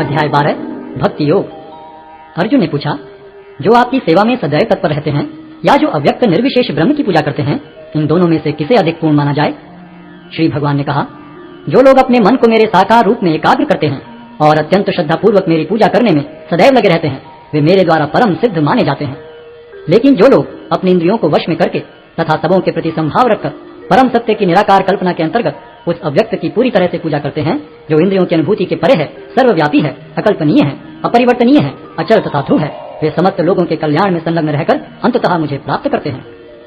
अध्याय 12 भक्ति योग। अर्जुन ने पूछा, जो आपकी सेवा में सदैव तत्पर रहते हैं या जो अव्यक्त निर्विशेष ब्रह्म की पूजा करते हैं, इन दोनों में से किसे अधिक पूर्ण माना जाए? श्री भगवान ने कहा, जो लोग अपने मन को मेरे साकार रूप में एकाग्र करते हैं और अत्यंत श्रद्धापूर्वक मेरी पूजा करने में सदैव लगे रहते हैं, वे मेरे द्वारा परम सिद्ध माने जाते हैं। लेकिन जो लोग अपनी इंद्रियों को वश में करके तथा सबों के प्रति संभाव रखकर परम सत्य की निराकार कल्पना के अंतर्गत उस अव्यक्त की पूरी तरह से पूजा करते हैं, जो इंद्रियों की अनुभूति के परे है, सर्वव्यापी है, अकल्पनीय है, अपरिवर्तनीय है, अचल तथा ध्रुव है, वे समस्त लोगों के कल्याण में संलग्न रहकर अंततः मुझे प्राप्त करते हैं।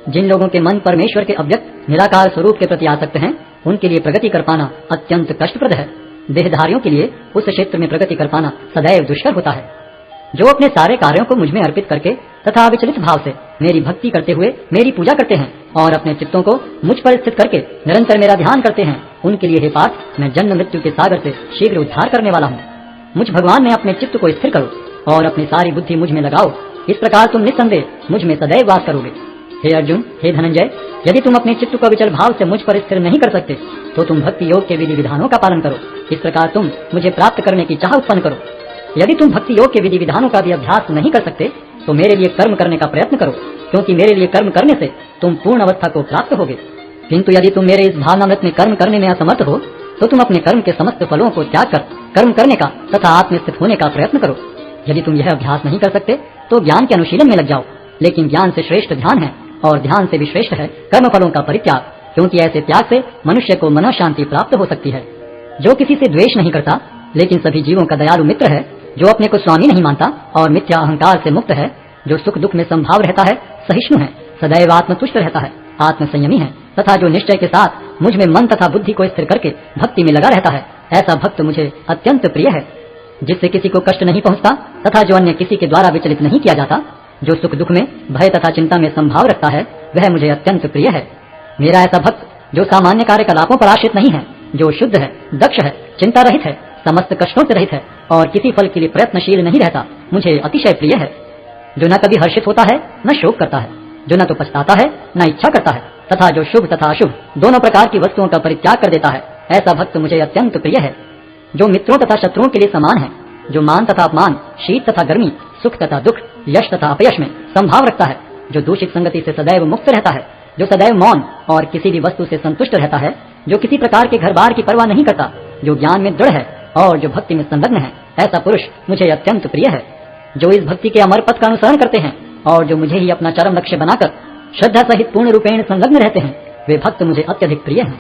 जिन लोगों के मन परमेश्वर के अव्यक्त निराकार स्वरूप के प्रति आसक्त हैं, उनके लिए प्रगति कर पाना अत्यंत कष्टप्रद है। देहधारियों के लिए उस क्षेत्र में प्रगति कर पाना सदैव दुष्कर होता है। जो अपने सारे कार्यों को मुझ में अर्पित करके तथा विचलित भाव से मेरी भक्ति करते हुए मेरी पूजा करते हैं और अपने चित्तों को मुझ पर स्थित करके निरंतर मेरा ध्यान करते हैं, उनके लिए हे पार्थ, मैं जन्म मृत्यु के सागर से शीघ्र उद्धार करने वाला हूँ। मुझ भगवान में अपने चित्त को स्थिर करो और अपनी सारी बुद्धि मुझ में लगाओ। इस प्रकार तुम निस्संदेह मुझ में सदैव वास करोगे। हे अर्जुन, हे धनंजय, यदि तुम अपने चित्त को विचल भाव से मुझ पर स्थिर नहीं कर सकते तो तुम भक्ति योग के विधि विधानों का पालन करो। इस प्रकार तुम मुझे प्राप्त करने की चाह उत्पन्न करो। यदि तुम भक्ति योग के विधि विधानों का भी अभ्यास नहीं कर सकते तो मेरे लिए कर्म करने का प्रयत्न करो, क्योंकि मेरे लिए कर्म करने से तुम पूर्ण अवस्था को प्राप्त होगे। किंतु यदि तुम मेरे इस भावनामृत में कर्म करने में असमर्थ हो तो तुम अपने कर्म के समस्त फलों को त्याग कर कर्म करने का तथा आत्मस्थित होने का प्रयत्न करो। यदि तुम यह अभ्यास नहीं कर सकते तो ज्ञान के अनुशीलन में लग जाओ, लेकिन ज्ञान से श्रेष्ठ ध्यान है और ध्यान से भी श्रेष्ठ है कर्म फलों का परित्याग, क्योंकि ऐसे त्याग से मनुष्य को मन शांति प्राप्त हो सकती है। जो किसी से द्वेष नहीं करता लेकिन सभी जीवों का दयालु मित्र है, जो अपने को स्वामी नहीं मानता और मिथ्या अहंकार से मुक्त है, जो सुख दुख में संभाव रहता है, सहिष्णु है, सदैव आत्मतुष्ट रहता है, आत्म संयमी है तथा जो निश्चय के साथ मुझ में मन तथा बुद्धि को स्थिर करके भक्ति में लगा रहता है, ऐसा भक्त मुझे अत्यंत प्रिय है। जिससे किसी को कष्ट नहीं पहुंचता तथा जो अन्य किसी के द्वारा विचलित नहीं किया जाता, जो सुख दुख में भय तथा चिंता में संभाव रखता है, वह मुझे अत्यंत प्रिय है। मेरा ऐसा भक्त जो सामान्य कार्यकलापों पर आश्रित नहीं है, जो शुद्ध है, दक्ष है, चिंता रहित है, समस्त कष्टों से रहित है और किसी फल के लिए प्रयत्नशील नहीं रहता, मुझे अतिशय प्रिय है। जो न कभी हर्षित होता है न शोक करता है, जो न तो पछताता है न इच्छा करता है तथा जो शुभ तथा अशुभ दोनों प्रकार की वस्तुओं का परित्याग कर देता है, ऐसा भक्त मुझे अत्यंत प्रिय है। जो मित्रों तथा शत्रुओं के लिए समान है, जो मान तथा अपमान, शीत तथा गर्मी, सुख तथा दुख, यश तथा अपयश में संभाव रखता है, जो दूषित संगति से सदैव मुक्त रहता है, जो सदैव मौन और किसी भी वस्तु से संतुष्ट रहता है, जो किसी प्रकार के घर बार की परवाह नहीं करता, जो ज्ञान में दृढ़ है और जो भक्ति में संलग्न है, ऐसा पुरुष मुझे अत्यंत प्रिय है। जो इस भक्ति के अमर पथ का अनुसरण करते हैं और जो मुझे ही अपना चरम लक्ष्य बनाकर श्रद्धा सहित पूर्ण रूपेण संलग्न रहते हैं, वे भक्त मुझे अत्यधिक प्रिय हैं।